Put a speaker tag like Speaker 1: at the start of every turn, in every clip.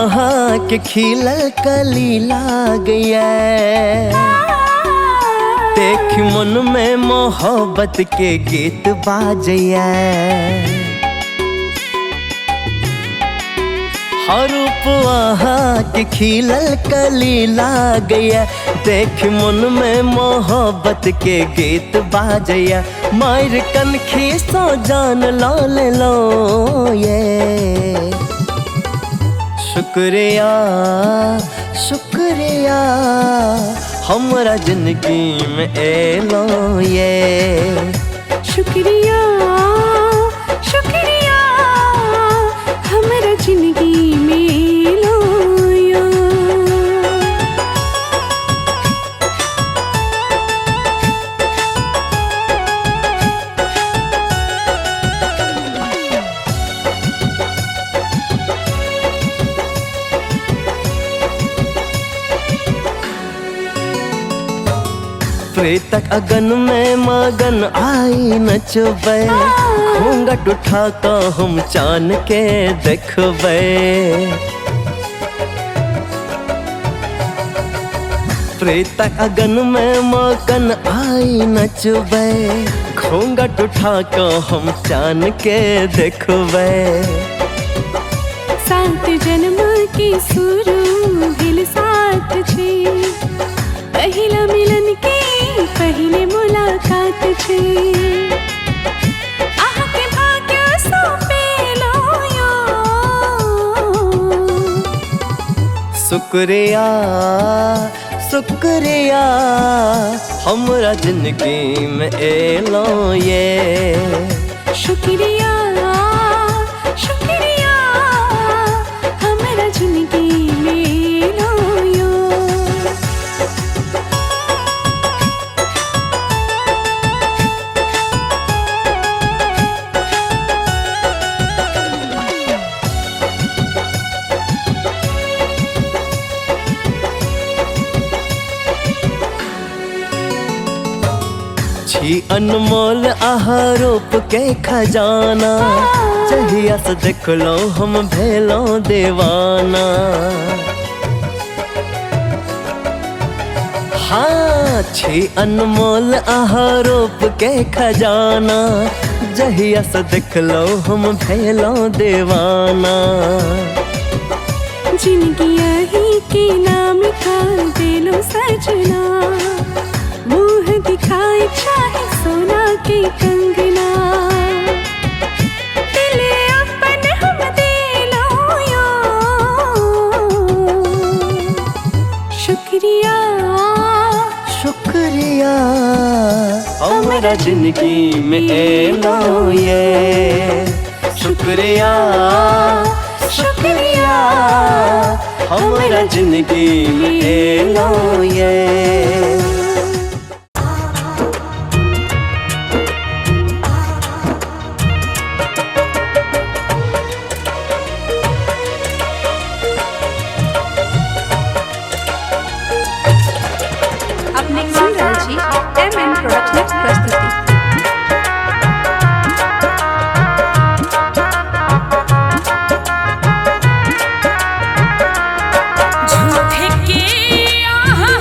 Speaker 1: वहाँ के खिलल कली लागया, देख मन में मोहब्बत के गीत बाजया। हर रूप वहाँ के खिलल कली लागया, देख मन में मोहब्बत के गीत बाजया। मायर कनखी सो जान लो ले लो ये, शुक्रिया शुक्रिया हमरा जिंदगी में एलो ये।
Speaker 2: शुक्रिया शुक्रिया हमरा जिंदगी में एलो यो।
Speaker 1: प्रीतक अगन में मगन आई नचबे, घूंघट उठा का हम चान के देखबे। प्रीतक अगन में मगन आई नचबे, घूंघट उठा का हम चान के देखबे।
Speaker 2: सात जन्म की शुरू भेल साथ छे, पहिला मिलन के पहले मुलाकात छे। आके भाग्य सौंपेलो यो,
Speaker 1: शुक्रिया शुक्रिया हमरा जिंदगी में एलो ये।
Speaker 2: शुक्रिया शुक्रिया हमरा जिंदगी में एलो यो।
Speaker 1: छी अनमोल आहारोप के खजाना, जहिया से देखलो हम भेलो दीवाना। हाँ छी अनमोल आहारोप के खजाना, जहिया से देखलो हम भेलो दीवाना।
Speaker 2: जिंदगी यही के नाम का दिलो सजना, मुँह दिखाए चाहे सोना के कंगना। दिले अपन हम दिलो यो, शुक्रिया
Speaker 1: शुक्रिया हमरा जिंदगी में एलो ये। शुक्रिया शुक्रिया हमरा जिंदगी में एलो ये।
Speaker 2: अपने सुन रहल छी एमएन प्रोडक्शनक प्रस्तुति। झूठे के आहा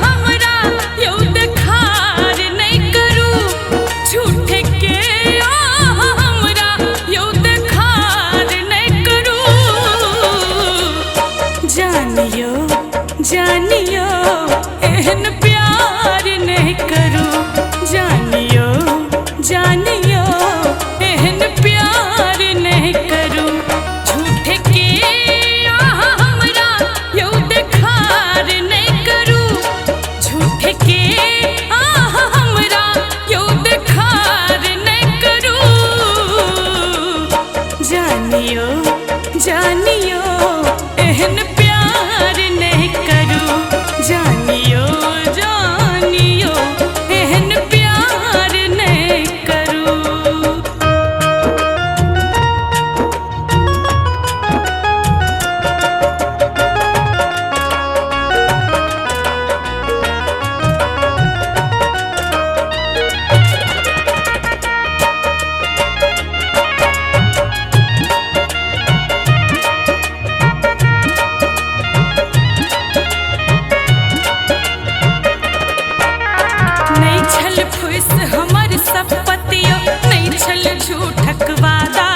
Speaker 2: फुइस हमर सब पतियो नहीं छल झूठक वादा।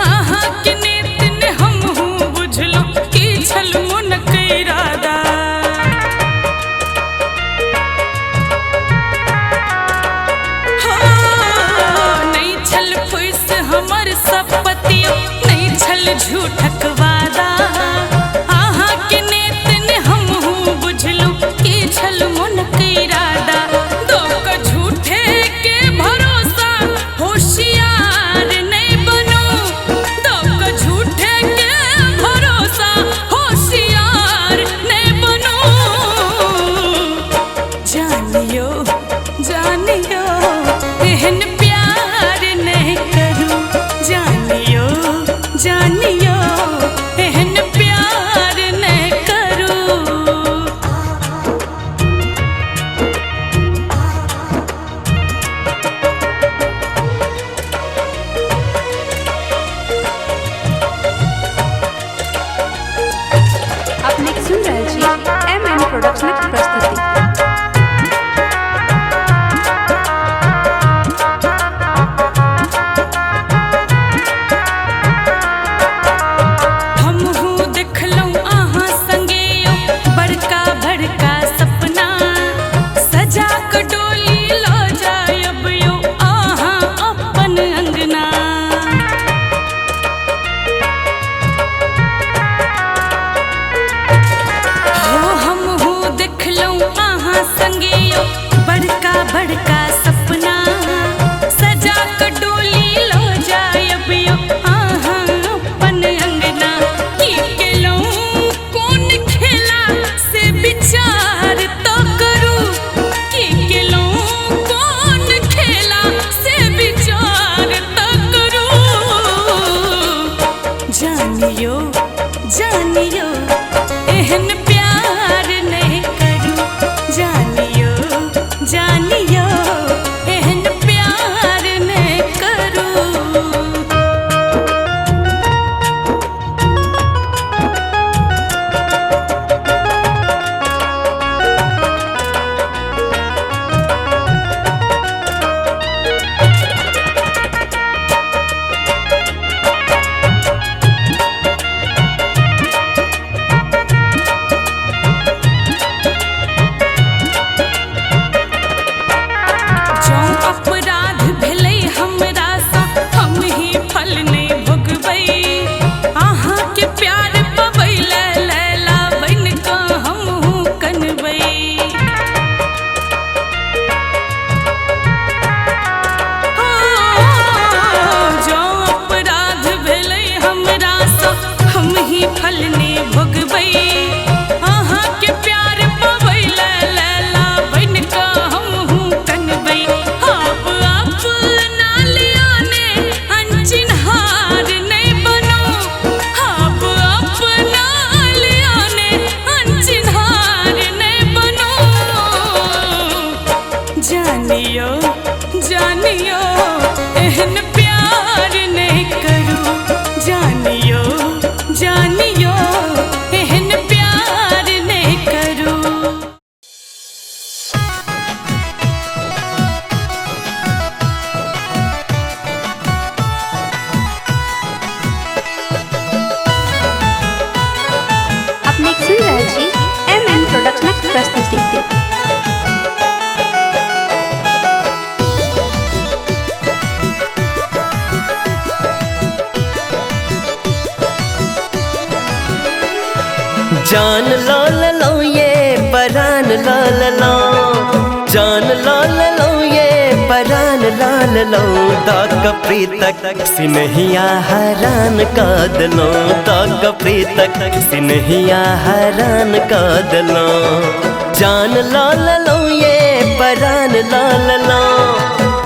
Speaker 2: आहा के नेत ने हमहू बुझलो की छल मुनक इरादा। हो नहीं छल फुइस हमर सब पतियो नहीं छल झूठक वादा। आहा के नेत ने हमहू बुझलो की छल मुनक इरादा। दो का झूठे के भरोसा होशियार नहीं बनो। दो का झूठे के भरोसा होशियार नहीं बनो। जानियो जानियो एहन प्यार नहीं करूं। जानियो जानियो एहन प्यार नहीं करूं।
Speaker 3: अपने सुन रहल छी एम प्रोडक्शनक प्रस्तुति।
Speaker 2: हमहू देखलहुँ अहाँ संगे यौ बड़का बड़का सपना। सजा क डोली ल जायब यौ अहाँ अपन अंगना। हो हमहू देखलहुँ अहाँ संगे यौ बड़का बड़का सपना। सजा क डोली ल जायब यौ अहाँ अपन अंगना। की केलहुँ कोन खेला से विचार तो करू। की केलहुँ कोन खेला से विचार तो करू। जानियो जानियो एहन प्यार नहीं करूं। जानियो जानियो एहन प्यार नहीं करूं। जौं अपराध भेलै हमरा सँ हम ही फल नहि भोगबै। अहाँ के प्यार पबै लैला बन कऽ हमहूँ कनबै। हो जौं अपराध भेलै हमरा सँ हम ही फल नहि भोगबै। अहाँ के प्यार पबै लैला बन कऽ हमहूँ कनबै। आप अपना लियाने अनचिन्हार नहीं बनो। आप अपना लियाने अनचिन्हार नहीं बनो। जानियो जानियो एहन प्यार नहीं करूं। जानियो जानियो एहन प्यार नहीं करूं।
Speaker 3: अपने सुन रहल छी एम प्रोडक्शनक प्रस्तुति।
Speaker 1: जान लो लो ये परान लाल लो। जान लो लो ये परान लाल लो। दाग प्रीतक सिनहिया हरान काद लो। दाग प्रीतक सिनहिया हरान काद लो। जान लो लो ये परान लाल लो।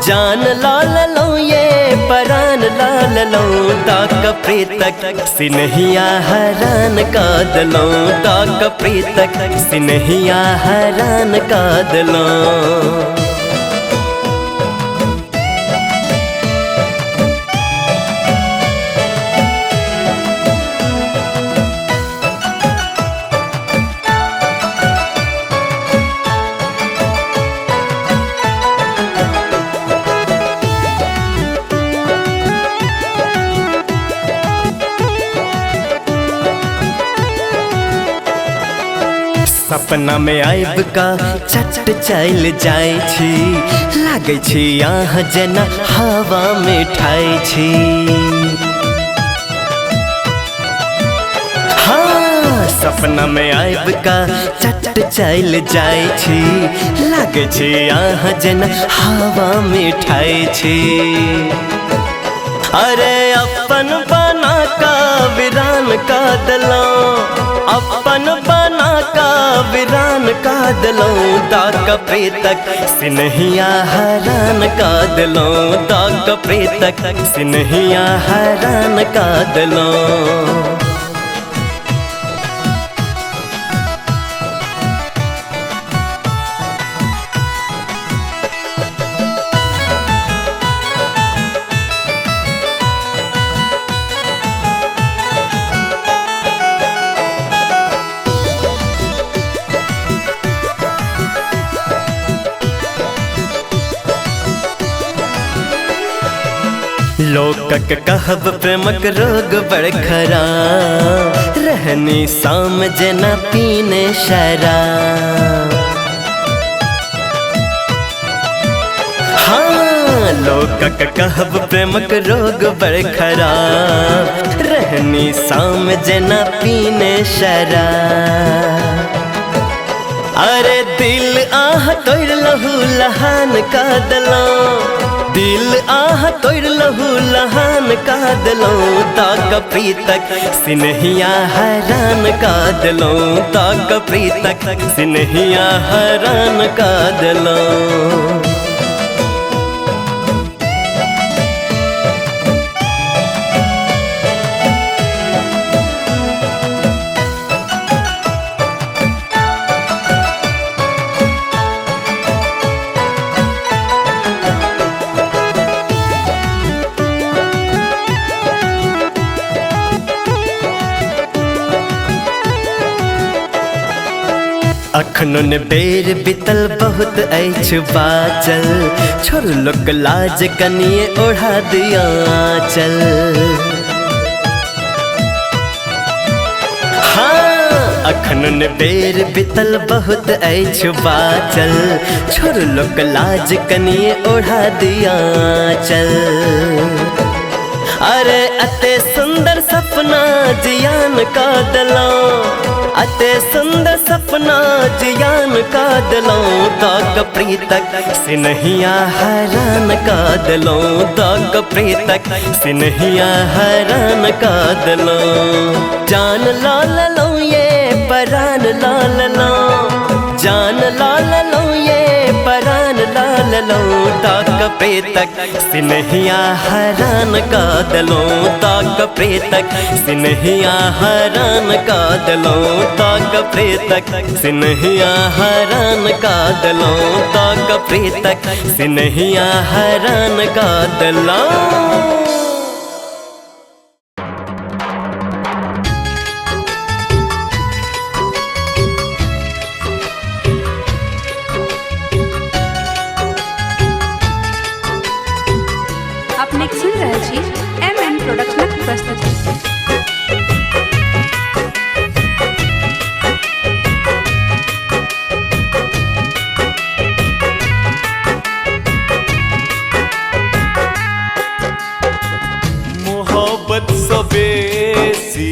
Speaker 1: जान लाल लो ये परान लाल लो। दाग प्रीतक सिनहिया हरान काद लो। दाग प्रीतक सिनहिया हरान काद लो। सपना में आइब का चट चल जाय छी, लागे छी यहाँ जेना हवा में ठाई छी। हाँ सपना में आइब का चट चल जाय छी, लागे छी यहाँ जेना हवा में ठाई छी। अरे अपन बना का वीरान का दिलों, अपन बना का वीरान का दिलों, दाग प्रीतक सिनहिया हरान का दिलों, दाग प्रीतक सिनहिया हरान का दिलों। लोकक कहब प्रेमक रोग बड़ खरा, रहनी शाम जना पीने शराब। हाँ लोकक कहब प्रेमक रोग बड़ खरा, रहनी शाम जना पीने शराब। अरे दिल आह तोड़ लहू लहान का दिलों, दिल आह तोड़ लहू लहान का दिलों, दाग प्रीतक सिनहिया हरान का दिलों, दाग प्रीतक सिनहिया हरान का दिलों। अखनुन बेर बितल बहुत ऐछ बाचल, छोड़ लोक लाज कनिए ओढ़ा दिया चल। हाँ अखनुन बेर बितल बहुत ऐछ बाचल, छोड़ लोक लाज कनिए ओढ़ा दिया चल। अरे अते सुंदर सपना जियान का दिलों, अते सुंदर सपना जियान का दिलों, दाग प्रीतक सिनहिया हरान का दिलों, दाग प्रीतक सिनहिया हरान का दिलों। जान लाल लो ये परान लाल लो, जान लाल लो ये परान लाल लो, दाग प्रीतक सिनहिया हरान का दिलों, दाग प्रीतक सिनहिया हरान का दिलों, दाग प्रीतक सिनहिया हरान का दिलों, दाग प्रीतक सिनहिया हरान का दिलों।
Speaker 3: अपने सुन रहे छी एमएन प्रोडक्शनक प्रस्तुति।
Speaker 4: मोहब्बत सँ बेसी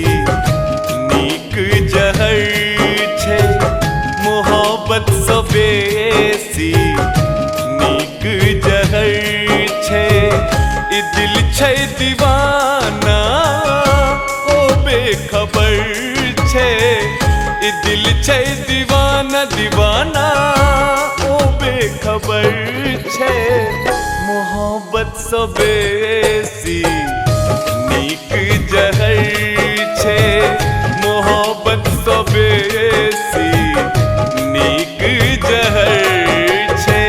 Speaker 4: नीक जहर छै, मोहब्बत सँ बेसी नीक जहर छै। ई दिल छै दीवाना ओ बेखबर छै, ई दिल छै दीवाना दीवाना ओ बेखबर छै। मोहब्बत सँ बेसी नीक जहर छै, मोहब्बत सँ बेसी नीक जहर छै।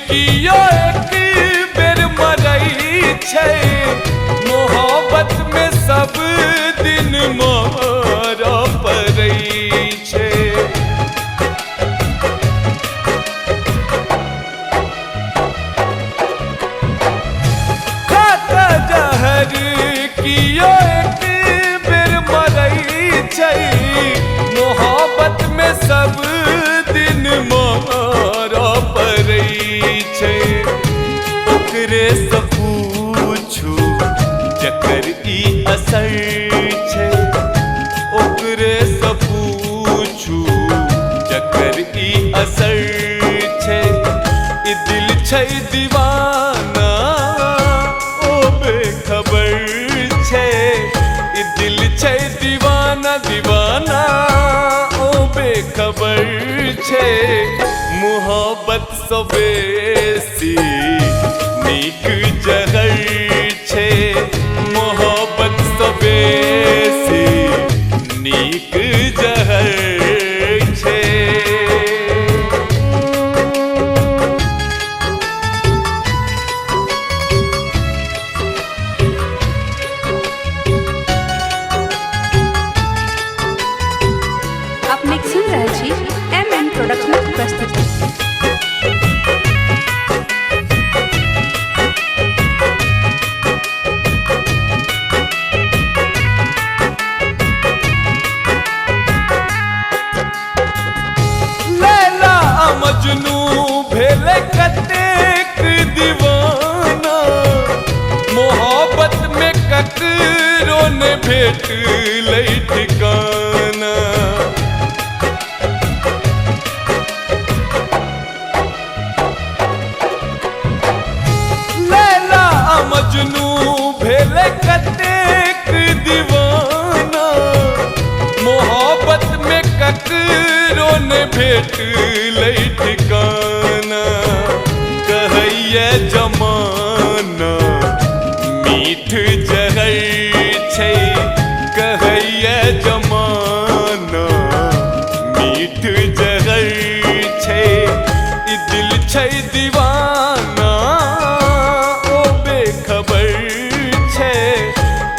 Speaker 4: कियो एक बेर मरई छै मोहब्बत में सब दिन मारा पड़ई छै खाता जहर कियो एक बेर मरई छै मोहब्बत में सब दिन मारा पड़ई छै ओकरे से पूछू जकर ई असर छै ओकरे से पूछू जकर ई असर छै ई दिल छै दीवाना ओ बेखबर छै ई दिल छै दीवाना दीवाना ओ बेखबर छै मोहब्बत सँ बेसी नीक जहर छै मोहब्बत सँ बेसी नीक जहर छै
Speaker 3: अपने सुन रहे छी एमएन प्रोडक्शन प्रस्तुति।
Speaker 4: लैला मजनू भेले कतेक दीवाना मोहब्बत में ककरो ने भेट लै ठिकाना लैला मजनू भेले कतेक दीवाना मोहब्बत में ककरो ने भेट लै ठिकाना कहैया जमाना मीठ जहर छै कहैया जमाना मीठ जहर छै ई दिल छै दीवाना ओ बेखबर छै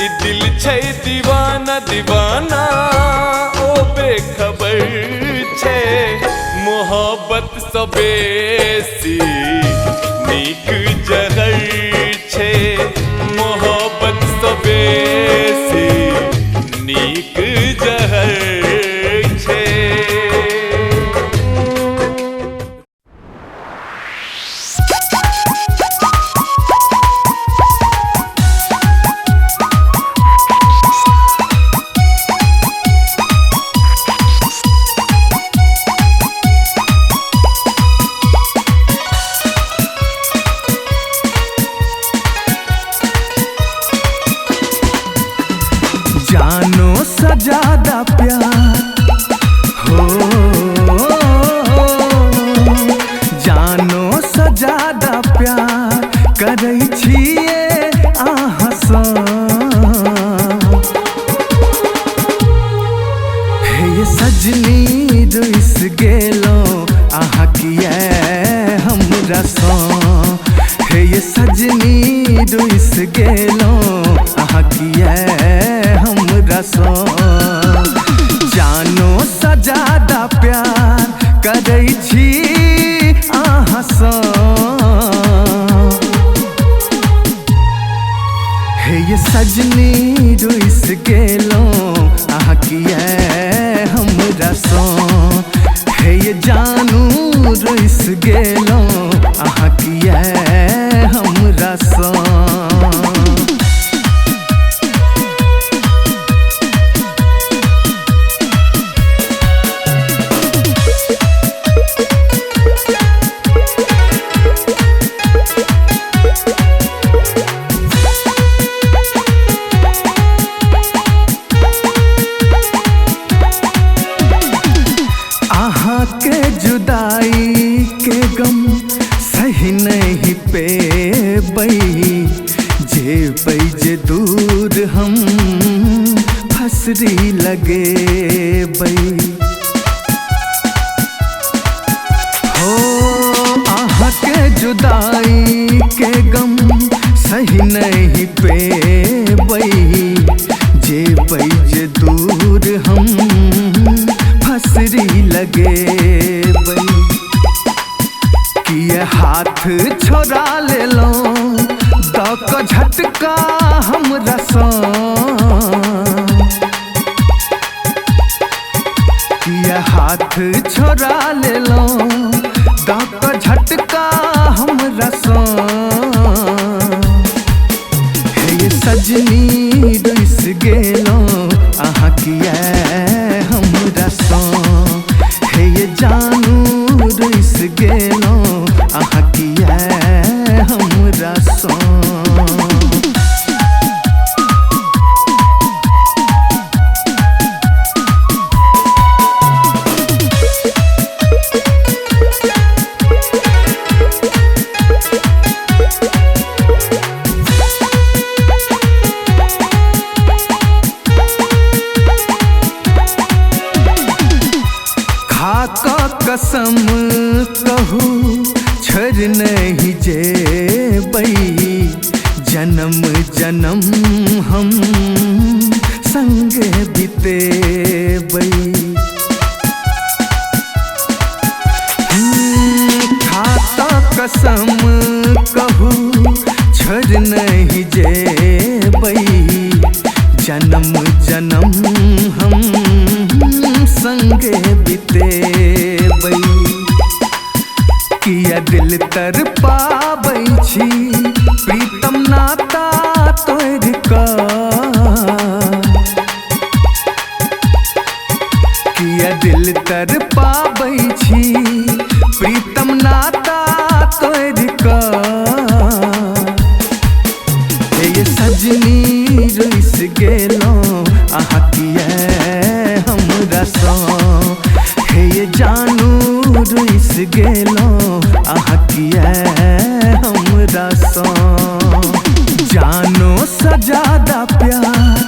Speaker 4: ई दिल छै दीवाना दीवाना ओ बेखबर छै मोहब्बत सँ बेसी नीक जहर छै मोहब्बत सँ बेसी नीक जहर छै
Speaker 1: जानो सा ज्यादा प्यार हो जानो सा ज्यादा प्यार करै छियै अहाँसँ हे सजनी रुस गेलहुँ अहाँ किया हमरासँ हे सजनी रुस गेलहुँ अहाँ किया हमरासँ जानो सा ज्यादा प्यार करै छी अहाँसँ हे सजनी रुस गेलहुँ अहाँ किया हमरासँ हे जानू रुस गेलहुँ अहाँ किया हमरासँ के जुदाई के गम सही नहीं पेबै जेबै जे दूर हम फसरी लगेबै हो अहाँ के
Speaker 5: जुदाई के गम सही नहीं पेबई, जे जे दूर हम फसरी लगे बई। किए हाथ छोड़ा ले लो दक झटका हमरा किए हाथ छोड़ा ले लो दक झटका हमरा हे सजनी रुस गेलो अहाँ किया हमरा हे जानू रुस गेलो अहाँ किया हमरा कसम कहू छर नहीं जेबई, जन्म जन्म हम संग बितेबई। खाता कसम कहू छर नहीं जेबई, जन्म जन्म हम संग बितेबई। किया दिल तर पाबै छी प्रीतम नाता तोड़ का, किया दिल तर पाबै छी प्रीतम नाता तोड़ का। हे सजनी रुस गेलो अहाँ किया हमरा हे जानू रुस गेलो अहाँ किया हमरा जानो सजादा प्यार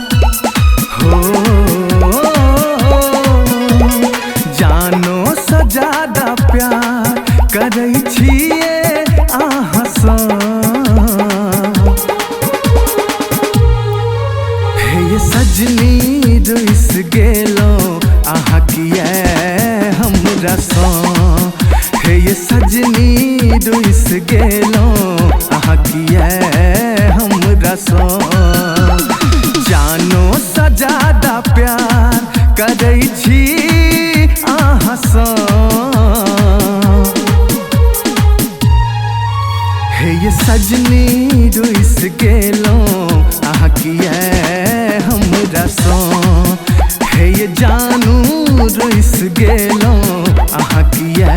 Speaker 5: हो, जानो सजादा प्यार करै छिए अहाँ हे सजनी रुस गेलो अहाँ किया हमरा हे सजनी रुस गेलो अहाँ किया हमरा जानो सजादा प्यार करै छी अहाँ हे सजनी रुस गेलो अहाँ किया हमरा हे जानू रुस गेलो अहाँ किया